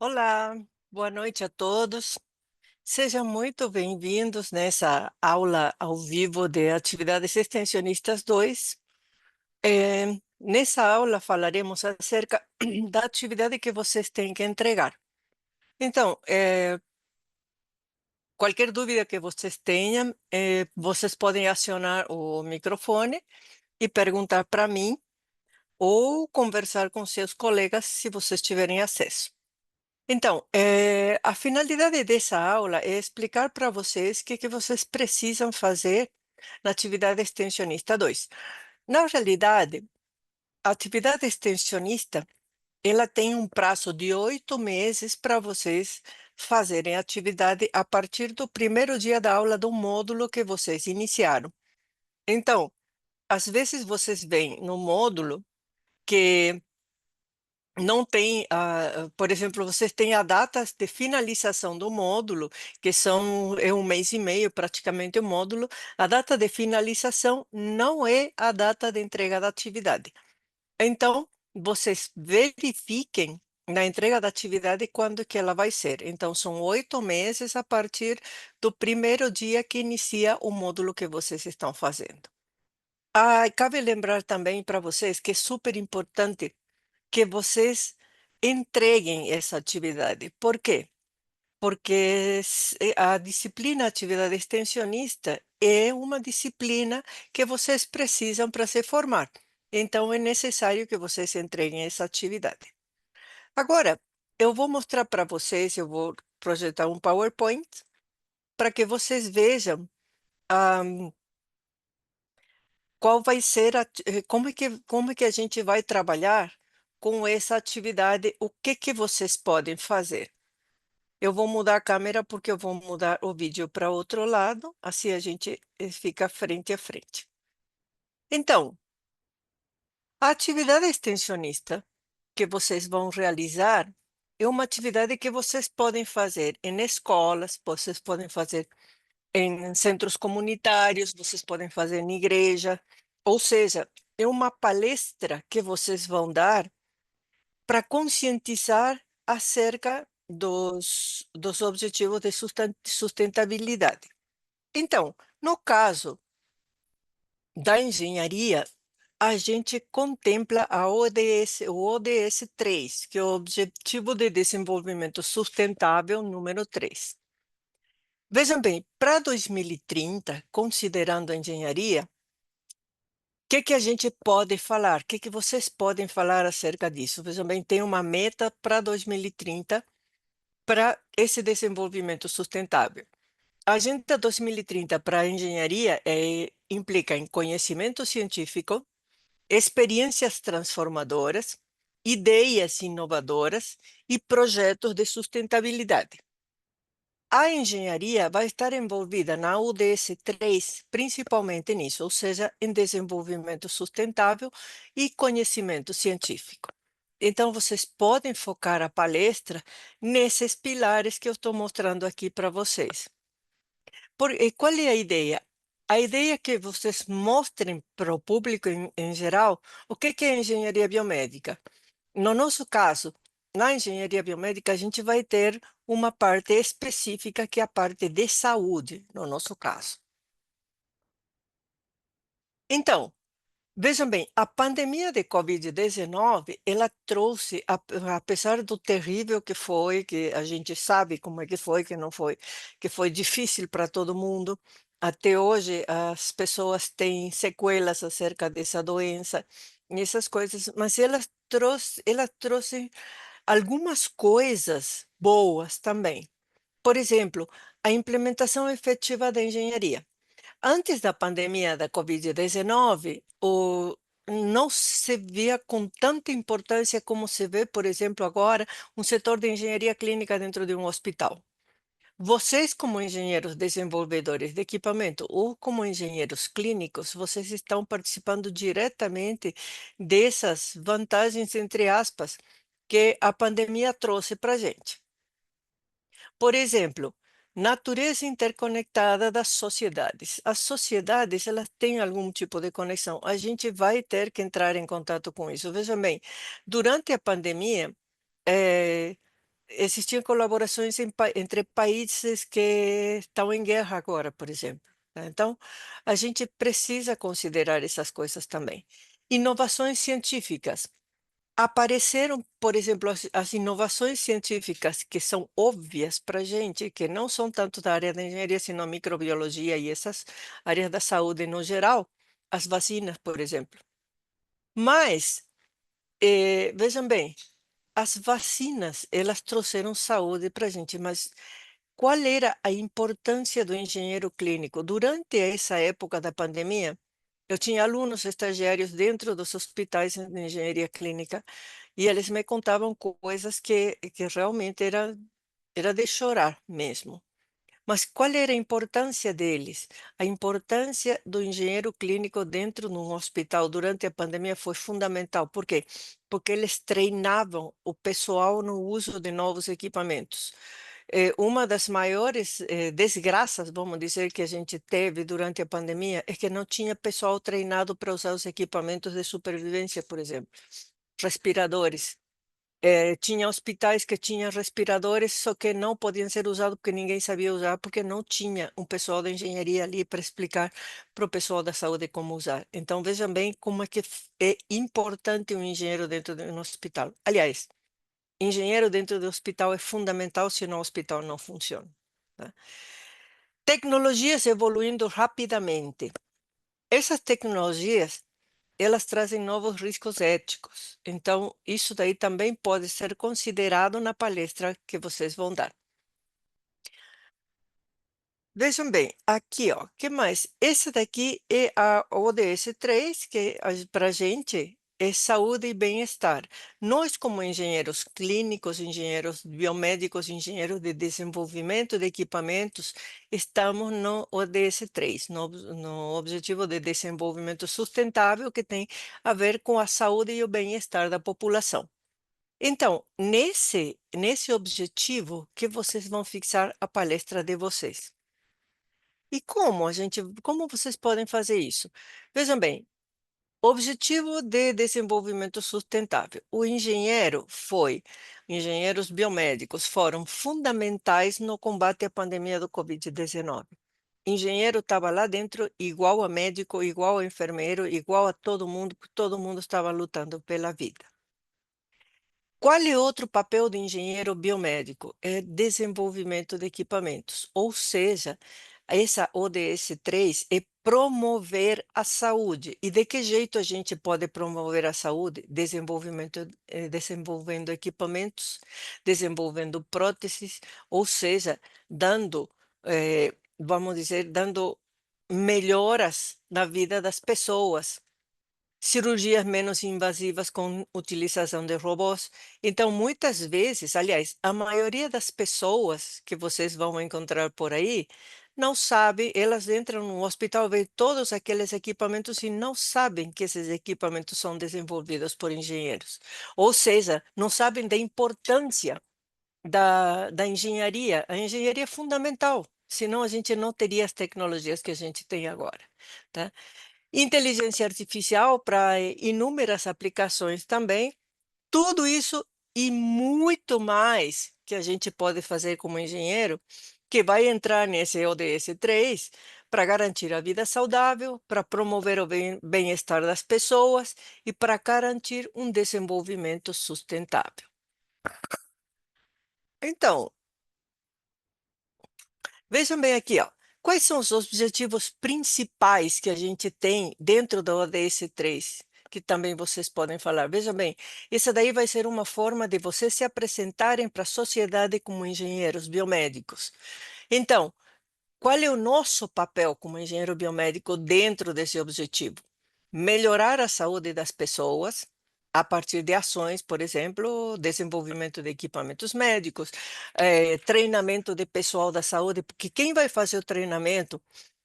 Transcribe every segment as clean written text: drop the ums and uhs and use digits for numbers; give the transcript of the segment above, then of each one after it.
Olá, boa noite a todos. Sejam muito bem-vindos nessa aula ao vivo de Atividades Extensionistas 2. Nessa aula falaremos acerca da atividade que vocês têm que entregar. Então, qualquer dúvida que vocês tenham, vocês podem acionar o microfone e perguntar para mim ou conversar com seus colegas se vocês tiverem acesso. Então, a finalidade dessa aula é explicar para vocês o que vocês precisam fazer na atividade extensionista 2. Na realidade, a atividade extensionista, ela tem um prazo de 8 meses para vocês fazerem a atividade a partir do primeiro dia da aula do módulo que vocês iniciaram. Então, às vezes vocês veem no módulo que não tem, por exemplo, vocês têm a data de finalização do módulo, que é 1 mês e meio praticamente o módulo. A data de finalização não é a data de entrega da atividade. Então, vocês verifiquem na entrega da atividade quando que ela vai ser. Então, são 8 meses a partir do primeiro dia que inicia o módulo que vocês estão fazendo. Cabe lembrar também para vocês que é super importante que vocês entreguem essa atividade. Por quê? Porque a disciplina atividade extensionista é uma disciplina que vocês precisam para se formar. Então, é necessário que vocês entreguem essa atividade. Agora, eu vou mostrar para vocês, eu vou projetar um PowerPoint para que vocês vejam ah, qual vai ser como é que a gente vai trabalhar com essa atividade, o que que vocês podem fazer. Eu vou mudar a câmera porque eu vou mudar o vídeo para outro lado, assim a gente fica frente a frente. Então, a atividade extensionista que vocês vão realizar é uma atividade que vocês podem fazer em escolas, vocês podem fazer em centros comunitários, vocês podem fazer em igreja, ou seja, é uma palestra que vocês vão dar para conscientizar acerca dos objetivos de sustentabilidade. Então, no caso da engenharia, a gente contempla a ODS, o ODS 3, que é o Objetivo de Desenvolvimento Sustentável número 3. Vejam bem, para 2030, considerando a engenharia, o que a gente pode falar? O que vocês podem falar acerca disso? Vejam bem, tem uma meta para 2030 para esse desenvolvimento sustentável. A Agenda 2030 para a engenharia implica em conhecimento científico, experiências transformadoras, ideias inovadoras e projetos de sustentabilidade. A engenharia vai estar envolvida na UDS 3, principalmente nisso, ou seja, em desenvolvimento sustentável e conhecimento científico. Então, vocês podem focar a palestra nesses pilares que eu estou mostrando aqui para vocês. E qual é a ideia? A ideia é que vocês mostrem para o público em geral o que é engenharia biomédica. No nosso caso, na engenharia biomédica, a gente vai ter uma parte específica que é a parte de saúde, no nosso caso. Então, vejam bem, a pandemia de Covid-19, ela trouxe, apesar do terrível que foi, que a gente sabe como é que não foi, que foi difícil para todo mundo. Até hoje, as pessoas têm sequelas acerca dessa doença e essas coisas, mas ela trouxe algumas coisas boas também. Por exemplo, a implementação efetiva da engenharia. Antes da pandemia da Covid-19, não se via com tanta importância como se vê, por exemplo, agora, um setor de engenharia clínica dentro de um hospital. Vocês, como engenheiros desenvolvedores de equipamento ou como engenheiros clínicos, vocês estão participando diretamente dessas vantagens, entre aspas, que a pandemia trouxe para a gente. Por exemplo, natureza interconectada das sociedades. As sociedades, elas têm algum tipo de conexão. A gente vai ter que entrar em contato com isso. Veja bem, durante a pandemia, eh, existiam colaborações entre países que estão em guerra agora, por exemplo, né? Então, a gente precisa considerar essas coisas também. Inovações científicas. Apareceram, por exemplo, as inovações científicas que são óbvias para a gente, que não são tanto da área da engenharia, sino microbiologia e essas áreas da saúde no geral, as vacinas, por exemplo. Mas, vejam bem, as vacinas, elas trouxeram saúde para a gente, mas qual era a importância do engenheiro clínico? Durante essa época da pandemia, eu tinha alunos estagiários dentro dos hospitais de engenharia clínica e eles me contavam coisas que realmente era de chorar mesmo. Mas qual era a importância deles? A importância do engenheiro clínico dentro de um hospital durante a pandemia foi fundamental. Por quê? Porque eles treinavam o pessoal no uso de novos equipamentos. Uma das maiores desgraças, vamos dizer, que a gente teve durante a pandemia é que não tinha pessoal treinado para usar os equipamentos de supervivência, por exemplo, respiradores. Tinha hospitais que tinham respiradores, só que não podiam ser usados porque ninguém sabia usar, porque não tinha um pessoal da engenharia ali para explicar para o pessoal da saúde como usar. Então, vejam bem como é que é importante um engenheiro dentro de um hospital. Aliás, engenheiro dentro do hospital é fundamental, senão o hospital não funciona, tá? Tecnologias evoluindo rapidamente. Essas tecnologias elas trazem novos riscos éticos. Então, isso daí também pode ser considerado na palestra que vocês vão dar. Vejam bem, aqui, ó, que mais? Esse daqui é a ODS 3, que para a gente é saúde e bem-estar. Nós, como engenheiros clínicos, engenheiros biomédicos, engenheiros de desenvolvimento de equipamentos, estamos no ODS 3, no Objetivo de Desenvolvimento Sustentável, que tem a ver com a saúde e o bem-estar da população. Então, nesse objetivo que vocês vão fixar a palestra de vocês. E como vocês podem fazer isso? Vejam bem, objetivo de desenvolvimento sustentável. Engenheiros biomédicos foram fundamentais no combate à pandemia do Covid-19. Engenheiro estava lá dentro igual a médico, igual a enfermeiro, igual a todo mundo, porque todo mundo estava lutando pela vida. Qual é outro papel do engenheiro biomédico? É desenvolvimento de equipamentos, ou seja, essa ODS 3 é promover a saúde. E de que jeito a gente pode promover a saúde? Desenvolvendo equipamentos, desenvolvendo próteses, ou seja, vamos dizer, dando melhoras na vida das pessoas, cirurgias menos invasivas com utilização de robôs. Então, muitas vezes, aliás, a maioria das pessoas que vocês vão encontrar por aí não sabe, elas entram no hospital, veem todos aqueles equipamentos e não sabem que esses equipamentos são desenvolvidos por engenheiros. Ou seja, não sabem da importância da engenharia. A engenharia é fundamental, senão a gente não teria as tecnologias que a gente tem agora, tá? Inteligência artificial para inúmeras aplicações também. Tudo isso e muito mais que a gente pode fazer como engenheiro, que vai entrar nesse ODS 3 para garantir a vida saudável, para promover o bem-estar das pessoas e para garantir um desenvolvimento sustentável. Então, vejam bem aqui, ó. Quais são os objetivos principais que a gente tem dentro da ODS 3, que também vocês podem falar? Veja bem, essa daí vai ser uma forma de vocês se apresentarem para a sociedade como engenheiros biomédicos. Então, qual é o nosso papel como engenheiro biomédico dentro desse objetivo? Melhorar a saúde das pessoas a partir de ações, por exemplo, desenvolvimento de equipamentos médicos, treinamento de pessoal da saúde, porque quem vai fazer o treinamento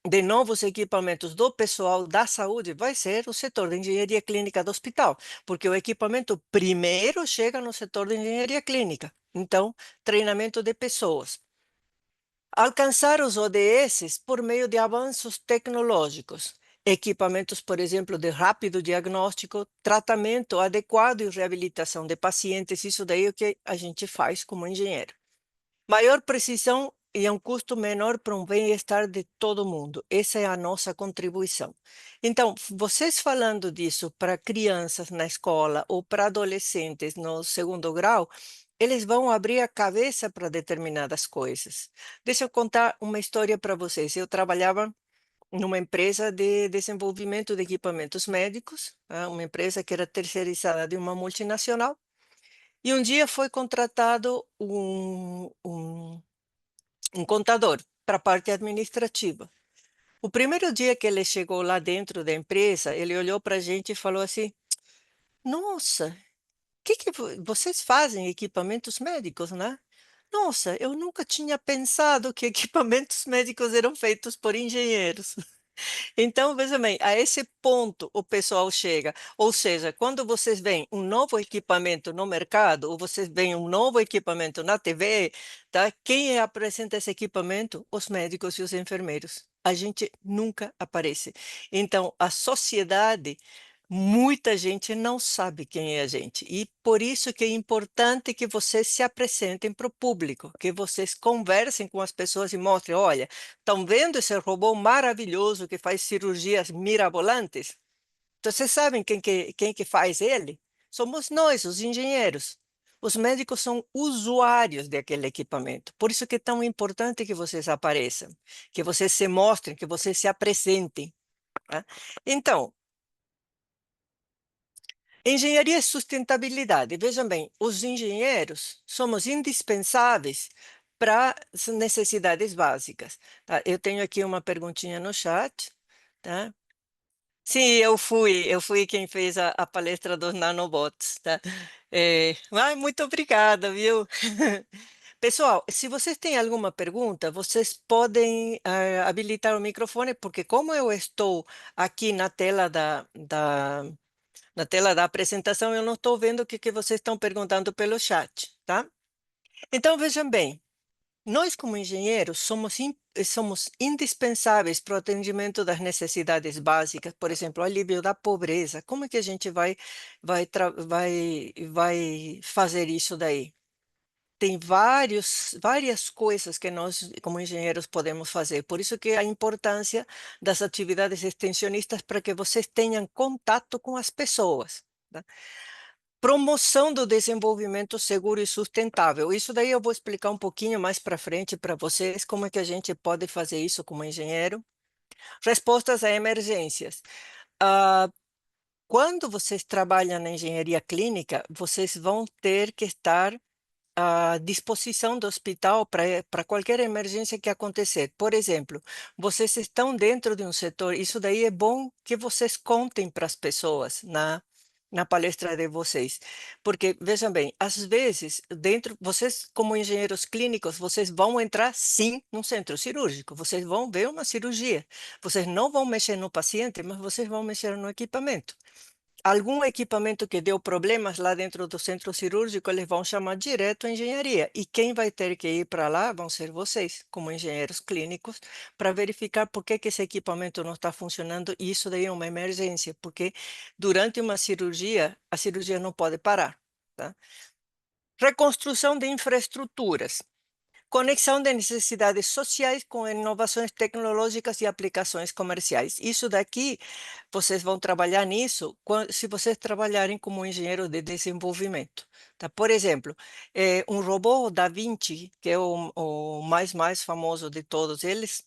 de novos equipamentos do pessoal da saúde vai ser o setor de engenharia clínica do hospital, porque o equipamento primeiro chega no setor de engenharia clínica. Então, treinamento de pessoas. Alcançar os ODS por meio de avanços tecnológicos. equipamentos, por exemplo, de rápido diagnóstico, tratamento adequado e reabilitação de pacientes. Isso daí é o que a gente faz como engenheiro. Maior precisão e a um custo menor para um bem-estar de todo mundo. Essa é a nossa contribuição. Então, vocês falando disso para crianças na escola ou para adolescentes no segundo grau, eles vão abrir a cabeça para determinadas coisas. Deixa eu contar uma história para vocês. Eu trabalhava numa empresa de desenvolvimento de equipamentos médicos, tá? Uma empresa que era terceirizada de uma multinacional. E um dia foi contratado um contador para a parte administrativa. O primeiro dia que ele chegou lá dentro da empresa, ele olhou para a gente e falou assim: Nossa, vocês fazem equipamentos médicos, né? Nossa, eu nunca tinha pensado que equipamentos médicos eram feitos por engenheiros. Então, veja bem, a esse ponto o pessoal chega. Ou seja, quando vocês veem um novo equipamento no mercado, ou vocês veem um novo equipamento na TV, tá? Quem apresenta esse equipamento? Os médicos e os enfermeiros. A gente nunca aparece. Então, a sociedade, muita gente não sabe quem é a gente. E por isso que é importante que vocês se apresentem para o público, que vocês conversem com as pessoas e mostrem, olha, estão vendo esse robô maravilhoso que faz cirurgias mirabolantes? Então, vocês sabem quem que faz ele? Somos nós, os engenheiros. Os médicos são usuários daquele equipamento. Por isso que é tão importante que vocês apareçam, que vocês se mostrem, que vocês se apresentem, tá? Então, engenharia e sustentabilidade. Vejam bem, os engenheiros somos indispensáveis para as necessidades básicas, tá? Eu tenho aqui uma perguntinha no chat, tá? Sim, eu fui quem fez a palestra dos nanobots, tá? Muito obrigada, viu? Pessoal, se vocês têm alguma pergunta, vocês podem habilitar o microfone, porque como eu estou aqui na tela da apresentação, eu não estou vendo o que vocês estão perguntando pelo chat, tá? Então, vejam bem, nós como engenheiros somos indispensáveis para o atendimento das necessidades básicas, por exemplo, o alívio da pobreza. Como é que a gente vai fazer isso daí? Tem várias coisas que nós, como engenheiros, podemos fazer. Por isso que a importância das atividades extensionistas para que vocês tenham contato com as pessoas, tá? Promoção do desenvolvimento seguro e sustentável. Isso daí eu vou explicar um pouquinho mais para frente para vocês, como é que a gente pode fazer isso como engenheiro. Respostas a emergências. Ah, Quando vocês trabalham na engenharia clínica, vocês vão ter que estar à disposição do hospital para qualquer emergência que acontecer. Por exemplo, vocês estão dentro de um setor, isso daí é bom que vocês contem para as pessoas na palestra de vocês, porque vejam bem, às vezes vocês como engenheiros clínicos, vocês vão entrar sim num centro cirúrgico, vocês vão ver uma cirurgia, vocês não vão mexer no paciente, mas vocês vão mexer no equipamento. Algum equipamento que deu problemas lá dentro do centro cirúrgico, eles vão chamar direto a engenharia. E quem vai ter que ir para lá vão ser vocês, como engenheiros clínicos, para verificar por que esse equipamento não está funcionando. E isso daí é uma emergência, porque durante uma cirurgia, a cirurgia não pode parar, tá? Reconstrução de infraestruturas. Conexão de necessidades sociais com inovações tecnológicas e aplicações comerciais. Isso daqui, vocês vão trabalhar nisso se vocês trabalharem como engenheiro de desenvolvimento. Tá? Por exemplo, um robô Da Vinci, que é o mais famoso de todos eles,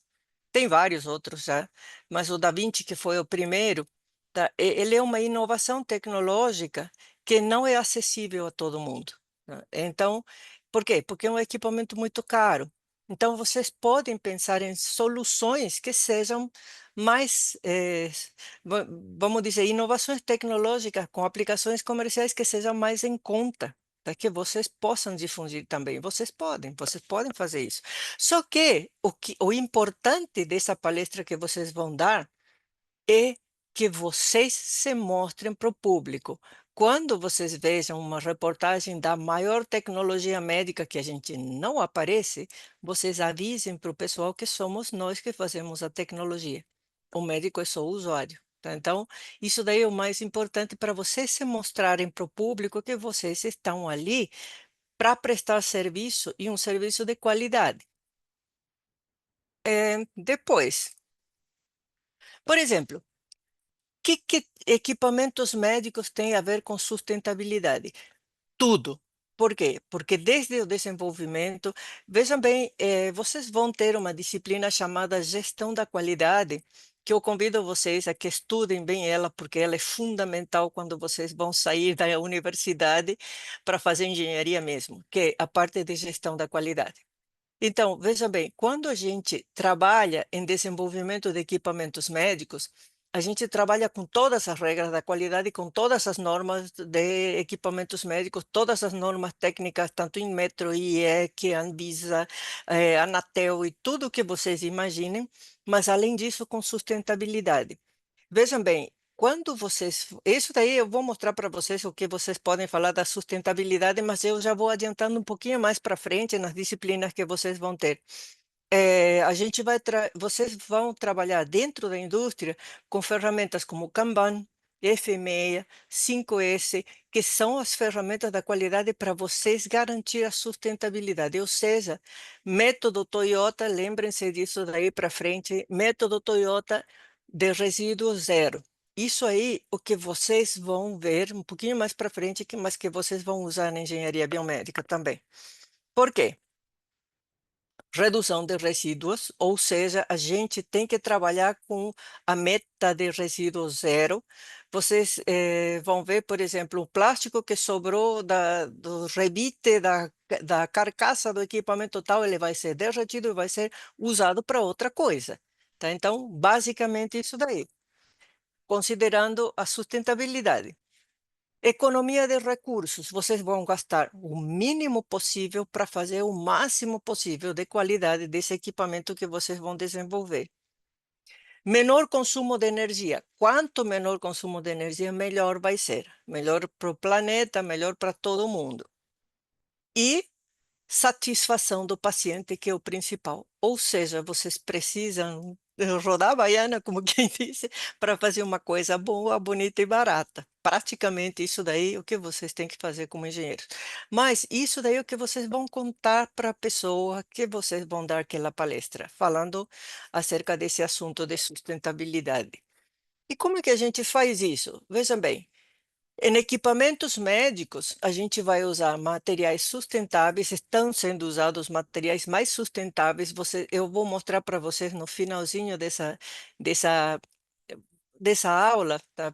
tem vários outros já, mas o Da Vinci, que foi o primeiro, tá? Ele é uma inovação tecnológica que não é acessível a todo mundo, tá? Então, por quê? Porque é um equipamento muito caro. Então, vocês podem pensar em soluções que sejam mais, vamos dizer, inovações tecnológicas com aplicações comerciais que sejam mais em conta, para que vocês possam difundir também. Vocês podem fazer isso. Só que o importante dessa palestra que vocês vão dar é que vocês se mostrem para o público. Quando vocês vejam uma reportagem da maior tecnologia médica que a gente não aparece, vocês avisem para o pessoal que somos nós que fazemos a tecnologia. O médico é só o usuário. Tá? Então, isso daí é o mais importante para vocês se mostrarem para o público que vocês estão ali para prestar serviço e um serviço de qualidade. Depois, por exemplo, que equipamentos médicos têm a ver com sustentabilidade? Tudo. Por quê? Porque desde o desenvolvimento, vejam bem, vocês vão ter uma disciplina chamada Gestão da Qualidade, que eu convido vocês a que estudem bem ela, porque ela é fundamental quando vocês vão sair da universidade para fazer engenharia mesmo, que é a parte de gestão da qualidade. Então, veja bem, quando a gente trabalha em desenvolvimento de equipamentos médicos, a gente trabalha com todas as regras da qualidade, com todas as normas de equipamentos médicos, todas as normas técnicas, tanto em Metro, IEC, Anvisa, Anatel e tudo o que vocês imaginem, mas além disso, com sustentabilidade. Vejam bem, quando vocês. Isso daí eu vou mostrar para vocês o que vocês podem falar da sustentabilidade, mas eu já vou adiantando um pouquinho mais para frente nas disciplinas que vocês vão ter. A gente vocês vão trabalhar dentro da indústria com ferramentas como Kanban, F6, 5S, que são as ferramentas da qualidade para vocês garantir a sustentabilidade. Ou seja, método Toyota, lembrem-se disso daí para frente, método Toyota de resíduo zero. Isso aí, o que vocês vão ver um pouquinho mais para frente, mas que vocês vão usar na engenharia biomédica também. Por quê? Redução de resíduos, ou seja, a gente tem que trabalhar com a meta de resíduo zero. Vocês vão ver, por exemplo, o plástico que sobrou do rebite da carcaça do equipamento tal, ele vai ser derretido e vai ser usado para outra coisa. Tá? Então, basicamente isso daí, considerando a sustentabilidade. Economia de recursos, vocês vão gastar o mínimo possível para fazer o máximo possível de qualidade desse equipamento que vocês vão desenvolver. Menor consumo de energia. Quanto menor consumo de energia, melhor vai ser. Melhor para o planeta, melhor para todo mundo. E satisfação do paciente, que é o principal. Ou seja, vocês precisam rodar a baiana, como quem disse, para fazer uma coisa boa, bonita e barata. Praticamente isso daí é o que vocês têm que fazer como engenheiros. Mas isso daí é o que vocês vão contar para a pessoa que vocês vão dar aquela palestra, falando acerca desse assunto de sustentabilidade. E como é que a gente faz isso? Veja bem, em equipamentos médicos, a gente vai usar materiais sustentáveis, estão sendo usados materiais mais sustentáveis. Eu vou mostrar para vocês no finalzinho dessa, dessa aula, tá?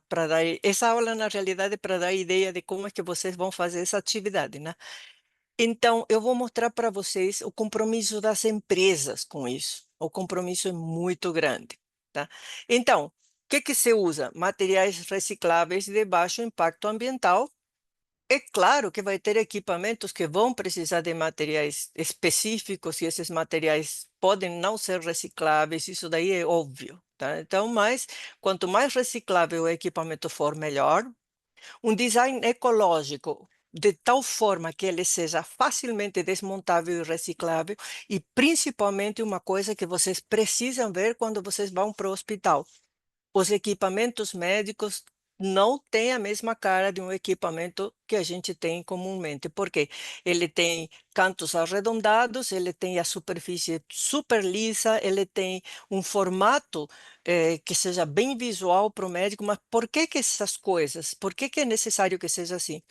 Essa aula, na realidade, é para dar ideia de como é que vocês vão fazer essa atividade, né? Então, eu vou mostrar para vocês o compromisso das empresas com isso. O compromisso é muito grande, tá? Então, o que que se usa? Materiais recicláveis de baixo impacto ambiental. É claro que vai ter equipamentos que vão precisar de materiais específicos e esses materiais podem não ser recicláveis, isso daí é óbvio, tá? Então, quanto mais reciclável o equipamento for, melhor. Um design ecológico de tal forma que ele seja facilmente desmontável e reciclável, e principalmente uma coisa que vocês precisam ver quando vocês vão para o hospital: os equipamentos médicos não têm a mesma cara de um equipamento que a gente tem comumente, porque ele tem cantos arredondados, ele tem a superfície super lisa, ele tem um formato que seja bem visual para o médico. Mas por que que essas coisas? Por que que é necessário que seja assim?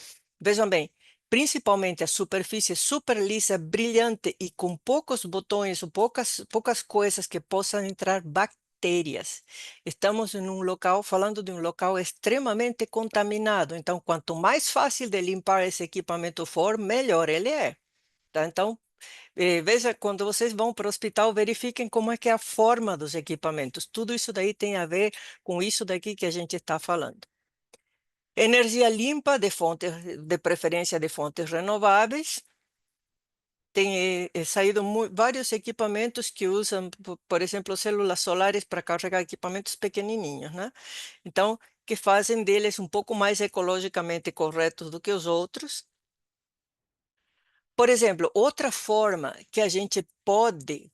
Vejam bem, principalmente a superfície super lisa, brilhante e com poucos botões, ou poucas coisas que possam entrar bactérias. Estamos em um local, falando de um local extremamente contaminado. Então, quanto mais fácil de limpar esse equipamento for, melhor ele é. Tá? Então, veja, quando vocês vão para o hospital, verifiquem como é que é a forma dos equipamentos. Tudo isso daí tem a ver com isso daqui que a gente está falando. Energia limpa de fontes, de preferência de fontes renováveis. Tem saído vários equipamentos que usam, por exemplo, células solares para carregar equipamentos pequenininhos, né? Então, que fazem deles um pouco mais ecologicamente corretos do que os outros. Por exemplo, outra forma que a gente pode,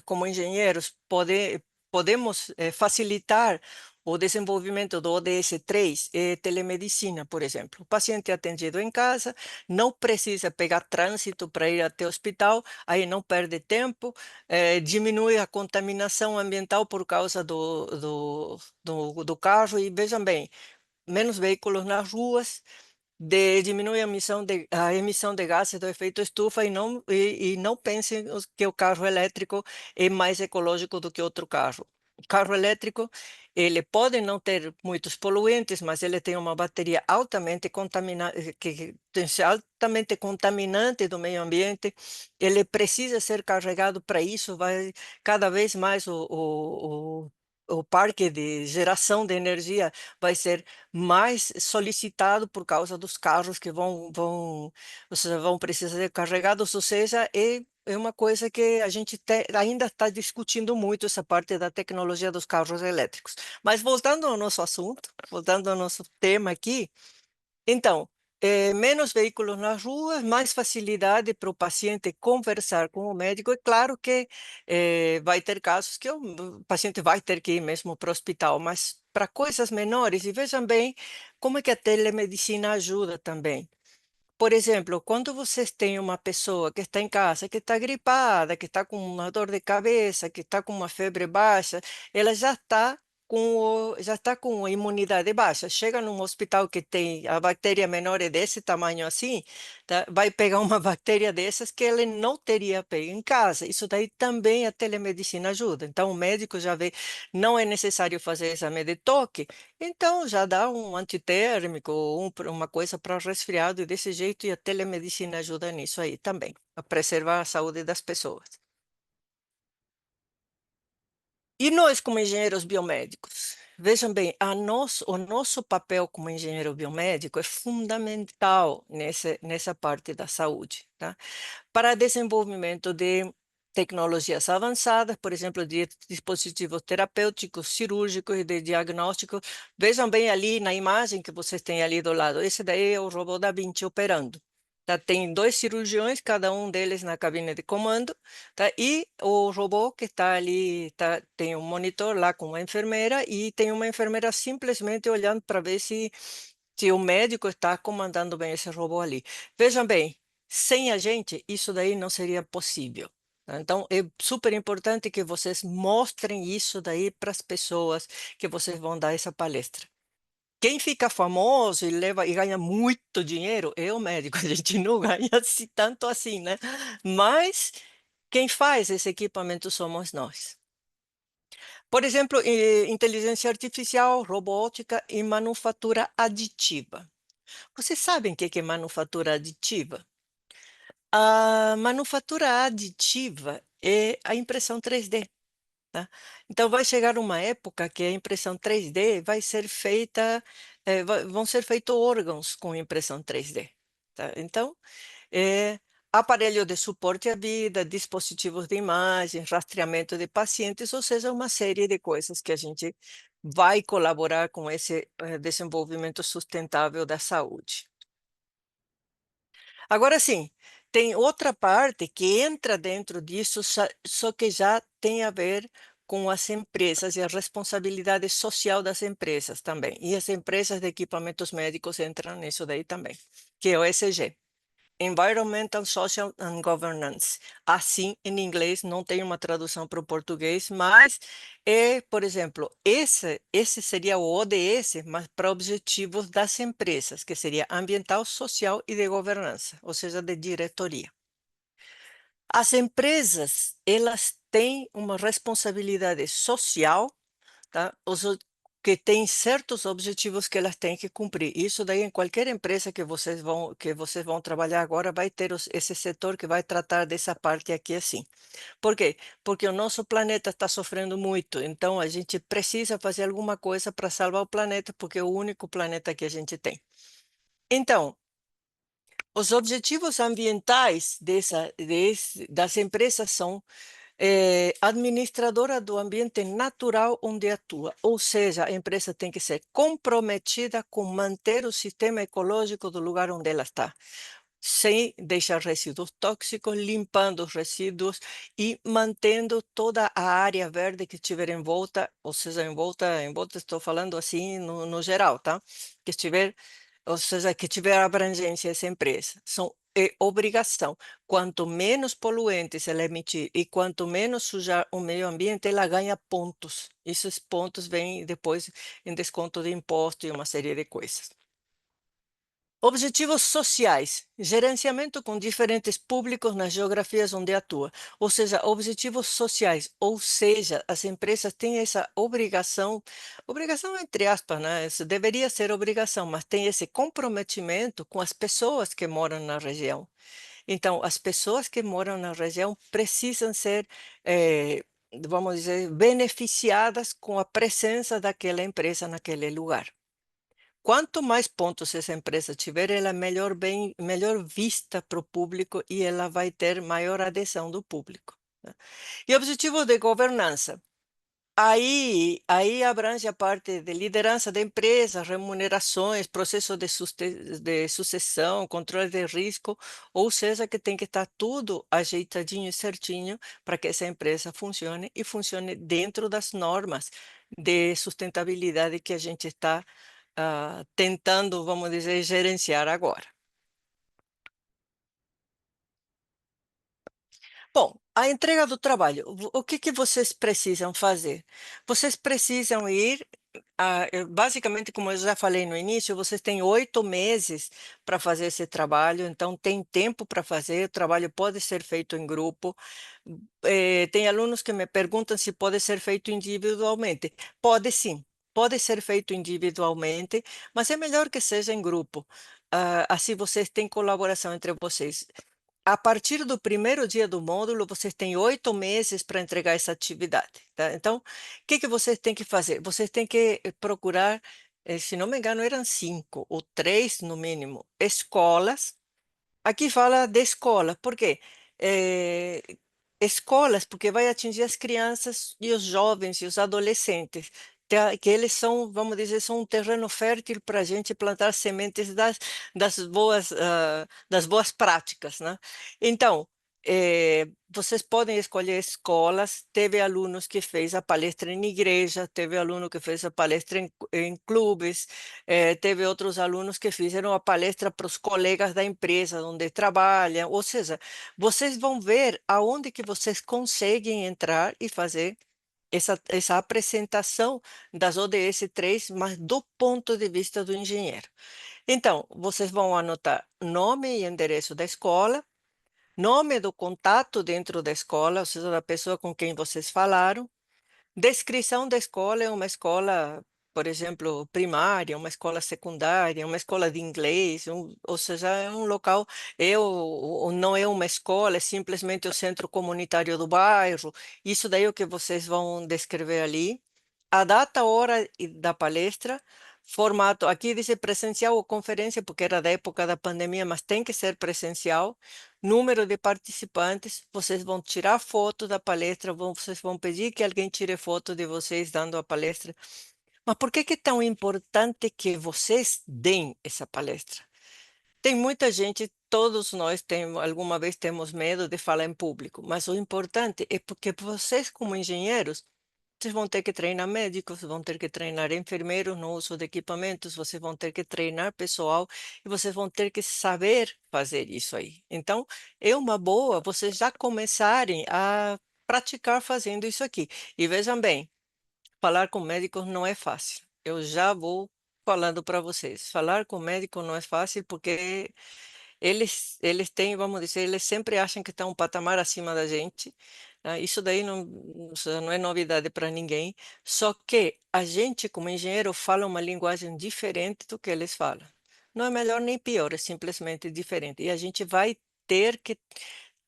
como engenheiros, poder podemos facilitar o desenvolvimento do ODS-3, telemedicina, por exemplo. O paciente é atendido em casa, não precisa pegar trânsito para ir até o hospital, aí não perde tempo, diminui a contaminação ambiental por causa do carro, e vejam bem, menos veículos nas ruas, diminui a emissão de gases do efeito estufa, e não pensem que o carro elétrico é mais ecológico do que outro carro. O carro elétrico, ele pode não ter muitos poluentes, mas ele tem uma bateria altamente altamente contaminante do meio ambiente. Ele precisa ser carregado para isso, vai cada vez mais o parque de geração de energia vai ser mais solicitado por causa dos carros que ou seja, vão precisar ser carregados, ou seja, é uma coisa que a gente ainda está discutindo muito, essa parte da tecnologia dos carros elétricos. Mas voltando ao nosso assunto, voltando ao nosso tema aqui, então, menos veículos nas ruas, mais facilidade para o paciente conversar com o médico. É claro que vai ter casos que o paciente vai ter que ir mesmo para o hospital, mas para coisas menores, e vejam bem como é que a telemedicina ajuda também. Por exemplo, quando vocês têm uma pessoa que está em casa, que está gripada, que está com uma dor de cabeça, que está com uma febre baixa, ela já está com a imunidade baixa. Chega num hospital que tem a bactéria menor é desse tamanho assim, tá? Vai pegar uma bactéria dessas que ele não teria pego em casa. Isso daí também a telemedicina ajuda. Então, o médico já vê, não é necessário fazer exame de toque, então já dá um antitérmico, uma coisa para resfriado, e desse jeito, e a telemedicina ajuda nisso aí também, a preservar a saúde das pessoas. E nós, como engenheiros biomédicos? Vejam bem, o nosso papel como engenheiro biomédico é fundamental nessa parte da saúde, tá? Para desenvolvimento de tecnologias avançadas, por exemplo, de dispositivos terapêuticos, cirúrgicos e de diagnóstico. Vejam bem ali na imagem que vocês têm ali do lado, esse daí é o robô da Vinci operando. Tá? Tem dois cirurgiões, cada um deles na cabine de comando, tá? E o robô que está ali, tá? Tem um monitor lá com uma enfermeira, e tem uma enfermeira simplesmente olhando para ver se o médico está comandando bem esse robô ali. Vejam bem, sem a gente, isso daí não seria possível, tá? Então, é super importante que vocês mostrem isso daí para as pessoas que vocês vão dar essa palestra. Quem fica famoso e leva e ganha muito dinheiro é o médico. A gente não ganha assim, tanto assim, né? Mas quem faz esse equipamento somos nós. Por exemplo, inteligência artificial, robótica e manufatura aditiva. Vocês sabem o que é manufatura aditiva? A manufatura aditiva é a impressão 3D. Tá? Então, vai chegar uma época que a impressão 3D vai ser feita, vão ser feitos órgãos com impressão 3D. Tá? Então, é, aparelho de suporte à vida, dispositivos de imagem, rastreamento de pacientes, ou seja, uma série de coisas que a gente vai colaborar com esse desenvolvimento sustentável da saúde. Agora sim, tem outra parte que entra dentro disso, só que já tem a ver com as empresas e a responsabilidade social das empresas também. E as empresas de equipamentos médicos entram nisso daí também, que é o ESG. Environmental, Social and Governance. Assim, em inglês, não tem uma tradução para o português, mas por exemplo, esse seria o ODS, mas para objetivos das empresas, que seria ambiental, social e de governança, ou seja, de diretoria. As empresas, elas têm uma responsabilidade social, tá? Que tem certos objetivos que elas têm que cumprir. Isso daí em qualquer empresa que vocês vão trabalhar agora vai ter esse setor que vai tratar dessa parte aqui assim. Por quê? Porque o nosso planeta está sofrendo muito, então a gente precisa fazer alguma coisa para salvar o planeta, porque é o único planeta que a gente tem. Então, os objetivos ambientais das empresas são administradora do ambiente natural onde atua, ou seja, a empresa tem que ser comprometida com manter o sistema ecológico do lugar onde ela está. sem deixar resíduos tóxicos, limpando os resíduos e mantendo toda a área verde que estiver em volta, ou seja, em volta estou falando assim no geral, tá? Que estiver, ou seja, que tiver abrangência essa empresa. É obrigação. Quanto menos poluentes ela emitir e quanto menos sujar o meio ambiente, ela ganha pontos. Esses pontos vêm depois em desconto de imposto e uma série de coisas. Objetivos sociais, gerenciamento com diferentes públicos nas geografias onde atua, ou seja, objetivos sociais, ou seja, as empresas têm essa obrigação, obrigação entre aspas, né? Isso deveria ser obrigação, mas tem esse comprometimento com as pessoas que moram na região. Então, as pessoas que moram na região precisam ser, vamos dizer, beneficiadas com a presença daquela empresa naquele lugar. Quanto mais pontos essa empresa tiver, ela é melhor vista para o público e ela vai ter maior adesão do público, né? E objetivos de governança. Aí abrange a parte de liderança da empresa, remunerações, processo de sucessão, controle de risco, ou seja, que tem que estar tudo ajeitadinho e certinho para que essa empresa funcione e funcione dentro das normas de sustentabilidade que a gente está tentando, vamos dizer, gerenciar agora. Bom, a entrega do trabalho, o que que vocês precisam fazer? Vocês precisam ir, basicamente, como eu já falei no início, vocês têm 8 meses para fazer esse trabalho, então tem tempo para fazer, o trabalho pode ser feito em grupo. Tem alunos que me perguntam se pode ser feito individualmente. Pode sim, pode ser feito individualmente, mas é melhor que seja em grupo. Assim vocês têm colaboração entre vocês. A partir do primeiro dia do módulo, vocês têm 8 meses para entregar essa atividade, tá? Então, o que que vocês têm que fazer? Vocês têm que procurar, se não me engano, eram 5 ou 3 no mínimo, escolas. Aqui fala de escola, por quê? Eh, Escolas, porque vai atingir as crianças e os jovens e os adolescentes, que eles são, vamos dizer, são um terreno fértil para a gente plantar sementes das boas práticas, né? Então, vocês podem escolher escolas. Teve alunos que fez a palestra em igreja, teve aluno que fez a palestra em clubes, teve outros alunos que fizeram a palestra para os colegas da empresa onde trabalham, ou seja, vocês vão ver aonde que vocês conseguem entrar e fazer essa apresentação das ODS 3, mas do ponto de vista do engenheiro. Então, vocês vão anotar nome e endereço da escola, nome do contato dentro da escola, ou seja, da pessoa com quem vocês falaram. Descrição da escola: é uma escola, por exemplo, primária, uma escola secundária, uma escola de inglês, ou seja, é um local, ou não é uma escola, é simplesmente o centro comunitário do bairro. Isso daí é o que vocês vão descrever ali. A data, hora da palestra, formato, aqui diz presencial ou conferência, porque era da época da pandemia, mas tem que ser presencial. Número de participantes, vocês vão tirar foto da palestra, vocês vão pedir que alguém tire foto de vocês dando a palestra. Mas por que que é tão importante que vocês deem essa palestra? Tem muita gente, todos nós temos, alguma vez temos medo de falar em público, mas o importante é porque vocês, como engenheiros, vocês vão ter que treinar médicos, vão ter que treinar enfermeiros no uso de equipamentos, vocês vão ter que treinar pessoal e vocês vão ter que saber fazer isso aí. Então, é uma boa vocês já começarem a praticar fazendo isso aqui. E vejam bem, falar com médicos não é fácil. Eu já vou falando para vocês. Falar com médico não é fácil porque eles têm, vamos dizer, eles sempre acham que estão um patamar acima da gente. Isso daí não é novidade para ninguém. Só que a gente, como engenheiro, fala uma linguagem diferente do que eles falam. Não é melhor nem pior, é simplesmente diferente. E a gente vai ter que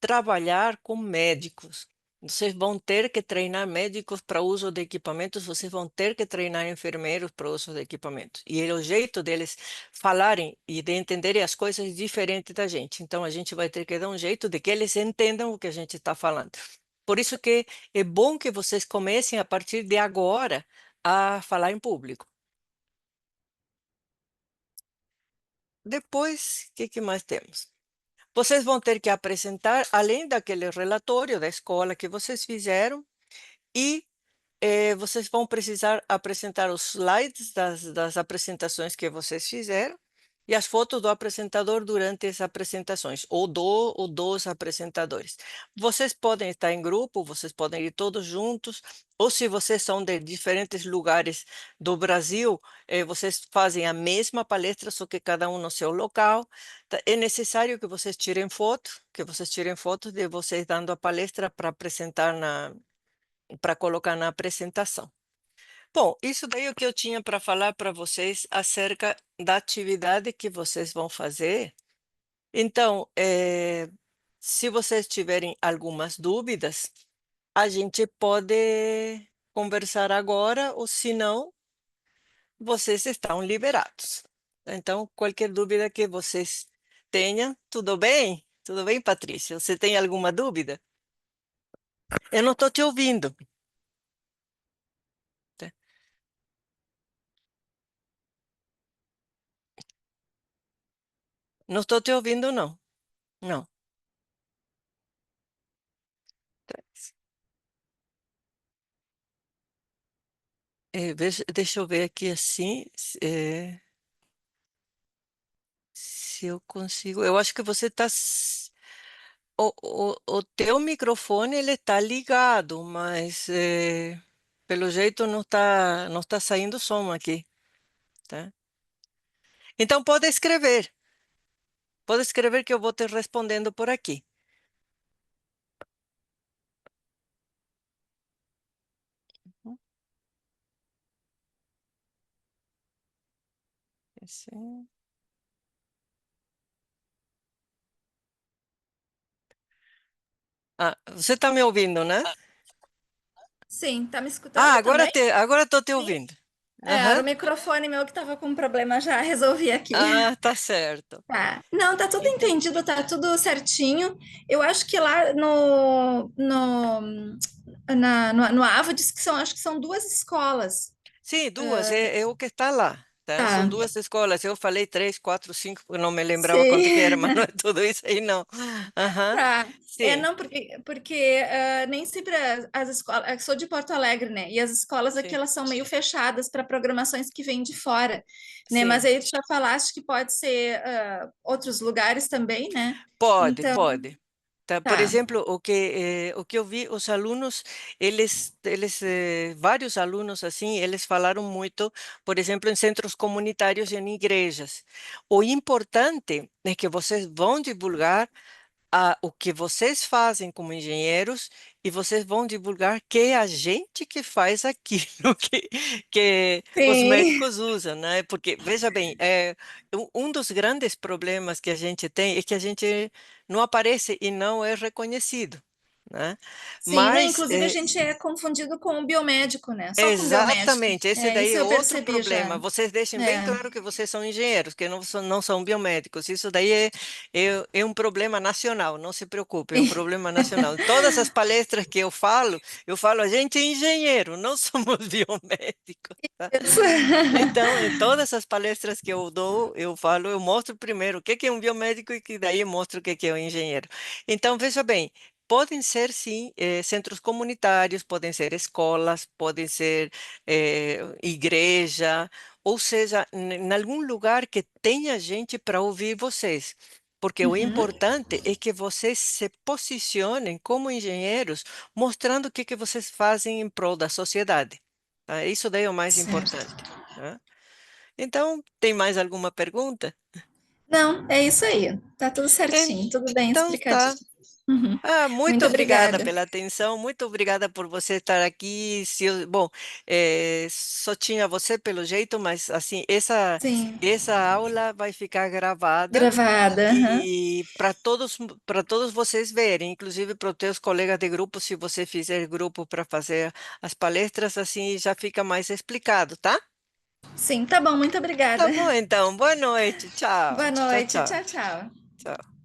trabalhar com médicos. Vocês vão ter que treinar médicos para uso de equipamentos, vocês vão ter que treinar enfermeiros para uso de equipamentos. E é o jeito deles falarem e de entenderem as coisas é diferente da gente. Então, a gente vai ter que dar um jeito de que eles entendam o que a gente está falando. Por isso que é bom que vocês comecem a partir de agora a falar em público. Depois, o que que mais temos? Vocês vão ter que apresentar, além daquele relatório da escola que vocês fizeram, e vocês vão precisar apresentar os slides das apresentações que vocês fizeram e as fotos do apresentador durante as apresentações, ou dos apresentadores. Vocês podem estar em grupo, vocês podem ir todos juntos, ou se vocês são de diferentes lugares do Brasil, vocês fazem a mesma palestra, só que cada um no seu local. É necessário que vocês tirem foto, que vocês tirem fotos de vocês dando a palestra para apresentar para colocar na apresentação. Bom, isso daí é o que eu tinha para falar para vocês acerca da atividade que vocês vão fazer. Então, se vocês tiverem algumas dúvidas, a gente pode conversar agora, ou se não, vocês estão liberados. Então, qualquer dúvida que vocês tenham, tudo bem? Tudo bem, Patrícia? Você tem alguma dúvida? Eu não estou te ouvindo. Tá? Não estou te ouvindo, não. Não. Tá. Deixa eu ver aqui assim, se eu consigo. Eu acho que você está. O teu microfone ele está ligado, mas pelo jeito não tá saindo som aqui, tá? Então pode escrever que eu vou te respondendo por aqui. Assim. Ah, você está me ouvindo, né? Sim, tá me Ah, escutando também? agora estou te Sim. ouvindo. É, era Aham. o microfone meu que tava com um problema, já resolvi aqui. Ah, tá certo. Tá. Não, tá tudo Então, entendido, tá tudo certinho. Eu acho que lá no AVA diz que acho que são duas escolas. sim, duas, é o que está lá, tá? São Tá. duas escolas. Eu falei três, quatro, cinco, eu não me lembrava quanto que era, mas não Sim. é tudo isso aí, não. Aham, Tá. É, sim, não, porque nem sempre as escolas. Eu sou de Porto Alegre, né? E as escolas aqui sim, elas são meio fechadas para programações que vêm de fora, né? Mas sim. aí tu já falaste que pode ser outros lugares também, né? Pode, Então, pode. Tá? Por tá. exemplo, o que eu vi, os alunos, vários alunos assim, eles falaram muito, por exemplo, em centros comunitários e em igrejas. O importante é que vocês vão divulgar o que vocês fazem como engenheiros e vocês vão divulgar que é a gente que faz aquilo que os Sim, médicos usam, né? Porque, veja bem, um dos grandes problemas que a gente tem é que a gente não aparece e não é reconhecido, né? sim, né? Mas Inclusive a gente é confundido com o biomédico, né? Só com o biomédico. exatamente, esse É, daí isso é eu outro percebi problema. já. Vocês deixem bem É. claro que vocês são engenheiros, que não são biomédicos. Isso daí é um problema nacional, não se preocupe, é um problema nacional. Todas as palestras que eu falo, a gente é engenheiro, não somos biomédicos, tá? Isso. Então, em todas as palestras que eu dou, eu falo, eu mostro primeiro o que que é um biomédico e que daí eu mostro o que que é um engenheiro. Então, veja bem, podem ser, sim, centros comunitários, podem ser escolas, podem ser igreja, ou seja, em algum lugar que tenha gente para ouvir vocês. Porque o Uhum. importante é que vocês se posicionem como engenheiros, mostrando o que que vocês fazem em prol da sociedade. Tá? Isso daí é o mais importante. Certo. Tá? Então, tem mais alguma pergunta? Não, é isso aí. Tá tudo certinho, tudo bem Então, tá. explicadinho. Uhum. Muito Muito obrigada obrigada. pela atenção, muito obrigada por você estar aqui. Bom, só tinha você pelo jeito, mas assim, essa, Sim, essa aula vai ficar gravada gravada. Aham. e para todos vocês verem, inclusive para os teus colegas de grupo, se você fizer grupo para fazer as palestras, assim já fica mais explicado, tá? Sim, tá bom, muito Tá obrigada. bom, então. Boa noite. Boa Tchau. Tchau, noite, tchau. tchau, tchau. Tchau.